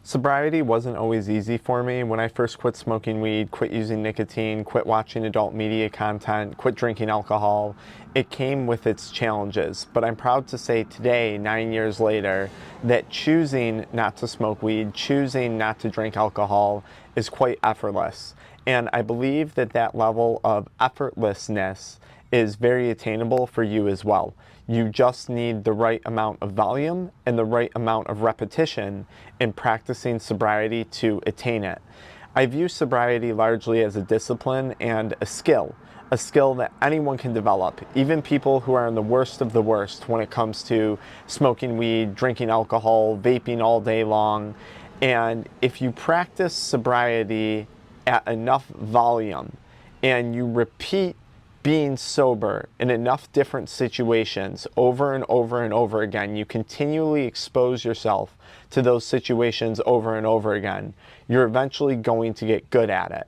Sobriety wasn't always easy for me. When I first quit smoking weed, quit using nicotine, quit watching adult media content, quit drinking alcohol, it came with its challenges. But I'm proud to say today, 9 years later, that choosing not to smoke weed, choosing not to drink alcohol is quite effortless. And I believe that that level of effortlessness is very attainable for you as well. You just need the right amount of volume and the right amount of repetition in practicing sobriety to attain it. I view sobriety largely as a discipline and a skill that anyone can develop, even people who are in the worst of the worst when it comes to smoking weed, drinking alcohol, vaping all day long. And if you practice sobriety at enough volume and you repeat being sober in enough different situations over and over and over again, you continually expose yourself to those situations over and over again, you're eventually going to get good at it.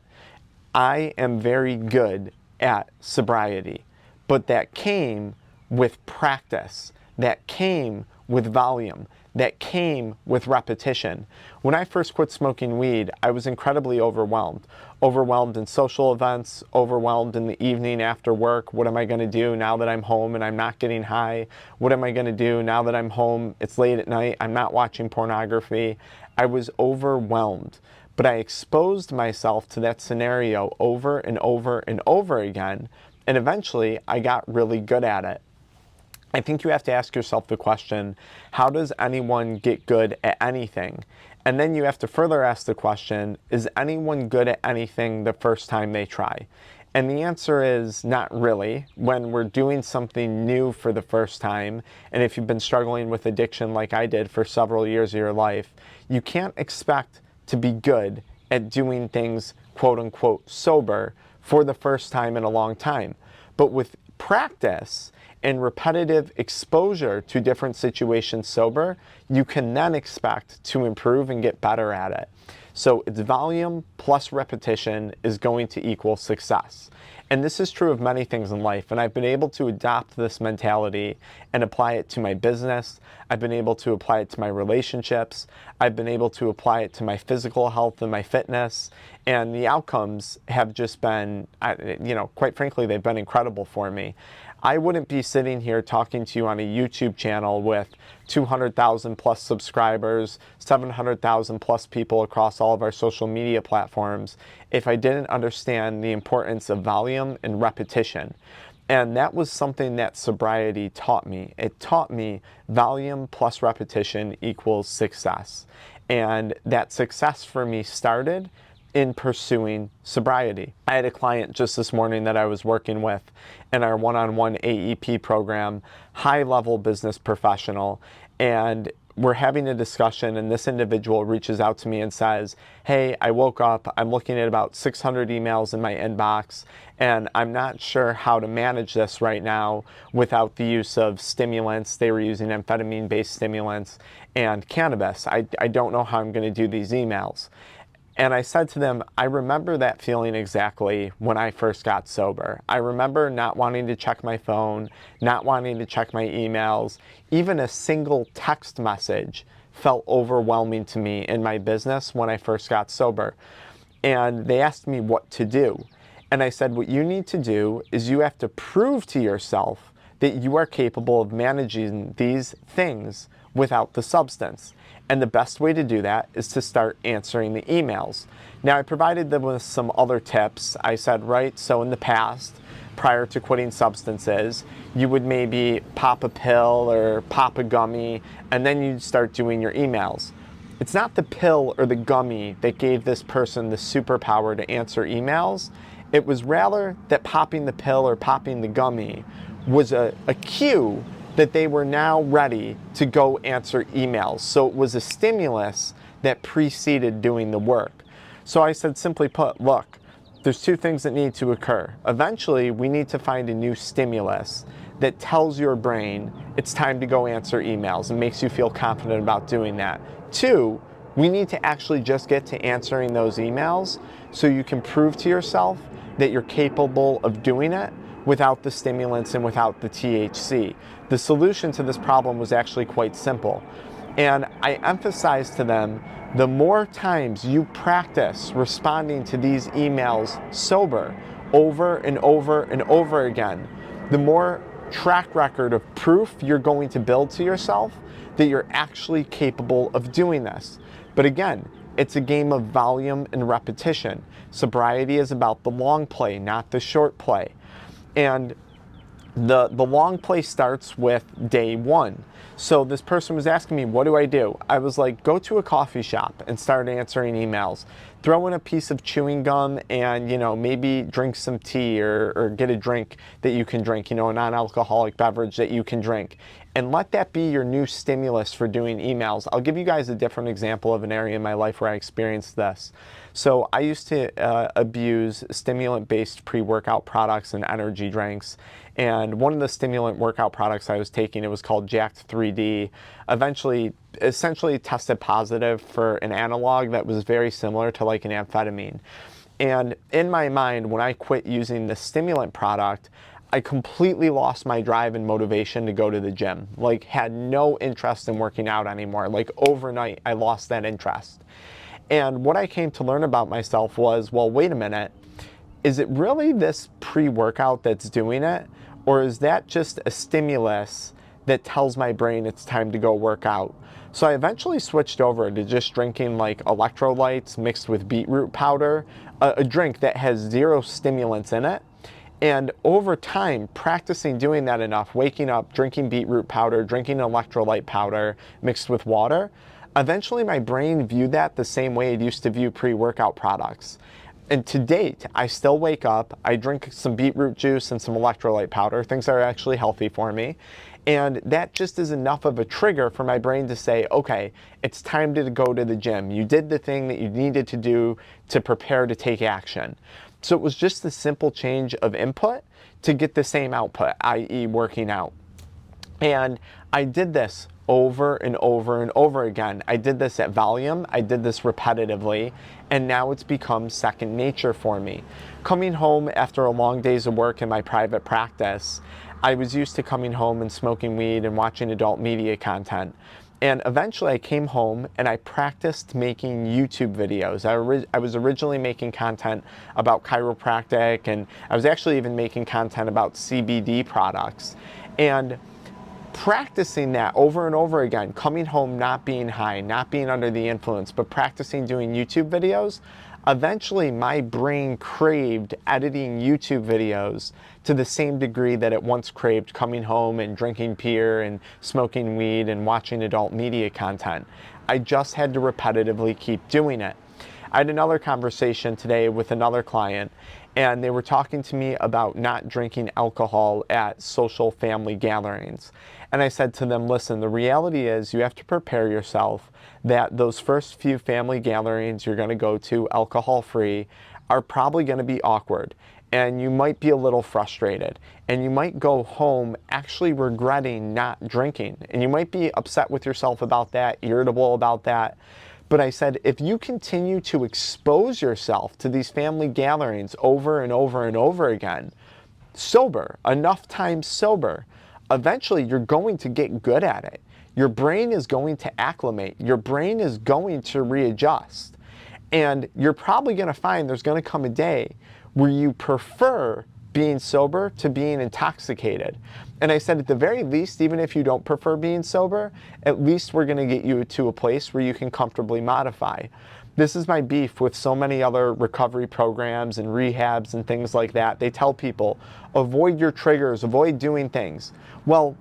I am very good at sobriety, but that came with practice, that came with volume, that came with repetition. When I first quit smoking weed, I was incredibly overwhelmed. Overwhelmed in social events, overwhelmed in the evening after work. What am I going to do now that I'm home and I'm not getting high? What am I going to do now that I'm home? It's late at night. I'm not watching pornography. I was overwhelmed. But I exposed myself to that scenario over and over and over again, and eventually I got really good at it. I think you have to ask yourself the question, how does anyone get good at anything? And then you have to further ask the question, is anyone good at anything the first time they try? And the answer is not really. When we're doing something new for the first time, and if you've been struggling with addiction like I did for several years of your life, you can't expect to be good at doing things quote unquote sober for the first time in a long time. But with practice and repetitive exposure to different situations sober, you can then expect to improve and get better at it. So it's volume plus repetition is going to equal success. And this is true of many things in life. And I've been able to adopt this mentality and apply it to my business. I've been able to apply it to my relationships. I've been able to apply it to my physical health and my fitness. And the outcomes have just been, quite frankly, they've been incredible for me. I wouldn't be sitting here talking to you on a YouTube channel with 200,000 plus subscribers, 700,000 plus people across all of our social media platforms if I didn't understand the importance of volume and repetition. And that was something that sobriety taught me. It taught me volume plus repetition equals success. And that success for me started in pursuing sobriety. I had a client just this morning that I was working with in our one-on-one AEP program, high-level business professional, and we're having a discussion, and this individual reaches out to me and says, hey, I woke up, I'm looking at about 600 emails in my inbox, and I'm not sure how to manage this right now without the use of stimulants. They were using amphetamine-based stimulants and cannabis. I don't know how I'm going to do these emails. And I said to them, I remember that feeling exactly when I first got sober. I remember not wanting to check my phone, not wanting to check my emails. Even a single text message felt overwhelming to me in my business when I first got sober. And they asked me what to do. And I said, what you need to do is you have to prove to yourself that you are capable of managing these things without the substance. And the best way to do that is to start answering the emails. Now, I provided them with some other tips. I said, right, so in the past, prior to quitting substances, you would maybe pop a pill or pop a gummy, and then you'd start doing your emails. It's not the pill or the gummy that gave this person the superpower to answer emails. It was rather that popping the pill or popping the gummy was a cue that they were now ready to go answer emails. So it was a stimulus that preceded doing the work. So I said, simply put, look, there's two things that need to occur. Eventually, we need to find a new stimulus that tells your brain it's time to go answer emails and makes you feel confident about doing that. Two, we need to actually just get to answering those emails so you can prove to yourself that you're capable of doing it without the stimulants and without the THC. The solution to this problem was actually quite simple. And I emphasize to them, the more times you practice responding to these emails sober over and over and over again, the more track record of proof you're going to build to yourself that you're actually capable of doing this. But again, it's a game of volume and repetition. Sobriety is about the long play, not the short play. And the long play starts with day one. So this person was asking me, what do I do? I was like, go to a coffee shop and start answering emails. Throw in a piece of chewing gum and, maybe drink some tea or get a drink that you can drink, a non-alcoholic beverage that you can drink. And let that be your new stimulus for doing emails. I'll give you guys a different example of an area in my life where I experienced this. So I used to abuse stimulant-based pre-workout products and energy drinks. And one of the stimulant workout products I was taking, it was called Jacked 3D, essentially tested positive for an analog that was very similar to like an amphetamine. And in my mind, when I quit using the stimulant product, I completely lost my drive and motivation to go to the gym. Like, had no interest in working out anymore. Like, overnight, I lost that interest. And what I came to learn about myself was, well, wait a minute, is it really this pre-workout that's doing it? Or is that just a stimulus that tells my brain it's time to go work out? So I eventually switched over to just drinking like electrolytes mixed with beetroot powder, a drink that has 0 stimulants in it. And over time, practicing doing that enough, waking up, drinking beetroot powder, drinking electrolyte powder mixed with water, eventually my brain viewed that the same way it used to view pre-workout products. And to date, I still wake up, I drink some beetroot juice and some electrolyte powder, things that are actually healthy for me. And that just is enough of a trigger for my brain to say, okay, it's time to go to the gym. You did the thing that you needed to do to prepare to take action. So it was just a simple change of input to get the same output, i.e. working out. And I did this over and over and over again. I did this at volume, I did this repetitively, and now it's become second nature for me. Coming home after a long days of work in my private practice, I was used to coming home and smoking weed and watching adult media content. And eventually I came home and I practiced making YouTube videos. I was originally making content about chiropractic, and I was actually even making content about CBD products. And practicing that over and over again, coming home not being high, not being under the influence, but practicing doing YouTube videos, eventually my brain craved editing YouTube videos to the same degree that it once craved coming home and drinking beer and smoking weed and watching adult media content. I just had to repetitively keep doing it. I had another conversation today with another client, and they were talking to me about not drinking alcohol at social family gatherings. And I said to them, listen, the reality is you have to prepare yourself that those first few family gatherings you're going to go to alcohol-free are probably going to be awkward. And you might be a little frustrated. And you might go home actually regretting not drinking. And you might be upset with yourself about that, irritable about that. But I said, if you continue to expose yourself to these family gatherings over and over and over again, sober, enough times sober, eventually you're going to get good at it. Your brain is going to acclimate. Your brain is going to readjust. And you're probably going to find there's going to come a day where you prefer being sober to being intoxicated. And I said, at the very least, even if you don't prefer being sober, at least we're going to get you to a place where you can comfortably modify. This is my beef with so many other recovery programs and rehabs and things like that. They tell people, avoid your triggers, avoid doing things. Well,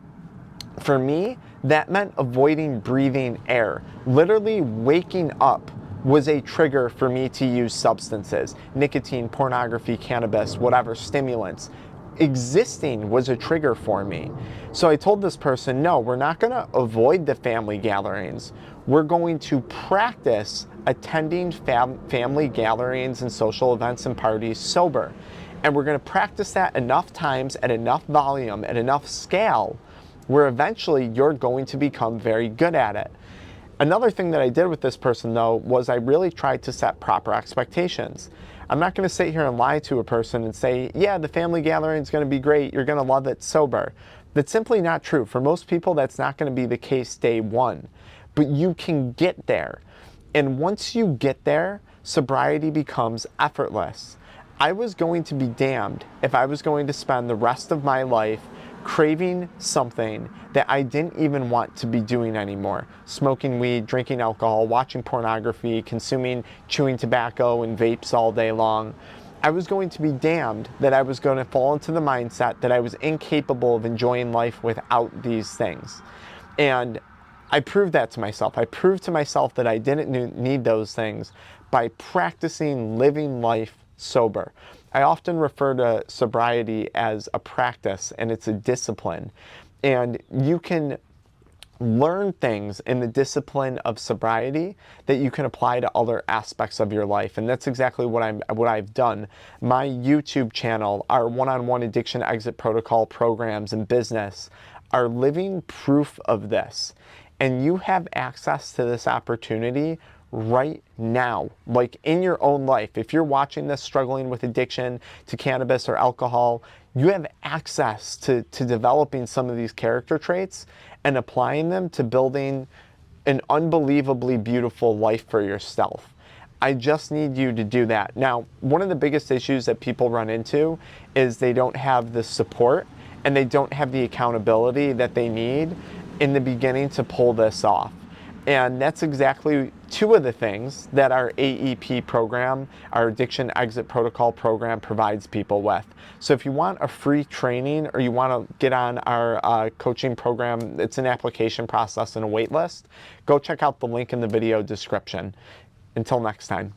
for me, that meant avoiding breathing air. Literally waking up was a trigger for me to use substances. Nicotine, pornography, cannabis, whatever, stimulants. Existing was a trigger for me. So I told this person, no, we're not going to avoid the family gatherings. We're going to practice attending family gatherings and social events and parties sober. And we're going to practice that enough times at enough volume, at enough scale, where eventually you're going to become very good at it. Another thing that I did with this person, though, was I really tried to set proper expectations. I'm not going to sit here and lie to a person and say, yeah, the family gathering is going to be great, you're going to love it sober. That's simply not true. For most people, that's not going to be the case day one. but you can get there. And once you get there, sobriety becomes effortless. I was going to be damned if I was going to spend the rest of my life craving something that I didn't even want to be doing anymore. Smoking weed, drinking alcohol, watching pornography, consuming chewing tobacco and vapes all day long. I was going to be damned that I was going to fall into the mindset that I was incapable of enjoying life without these things. And I proved that to myself. I proved to myself that I didn't need those things by practicing living life sober. I often refer to sobriety as a practice, and it's a discipline. And you can learn things in the discipline of sobriety that you can apply to other aspects of your life. And that's exactly what I've done. My YouTube channel, our one-on-one addiction exit protocol programs and business are living proof of this. And you have access to this opportunity right now, like in your own life. If you're watching this struggling with addiction to cannabis or alcohol, you have access to developing some of these character traits and applying them to building an unbelievably beautiful life for yourself. I just need you to do that. Now, one of the biggest issues that people run into is they don't have the support and they don't have the accountability that they need in the beginning to pull this off. And that's exactly two of the things that our AEP program, our Addiction Exit Protocol program, provides people with. So if you want a free training or you want to get on our coaching program, it's an application process and a wait list, go check out the link in the video description. Until next time.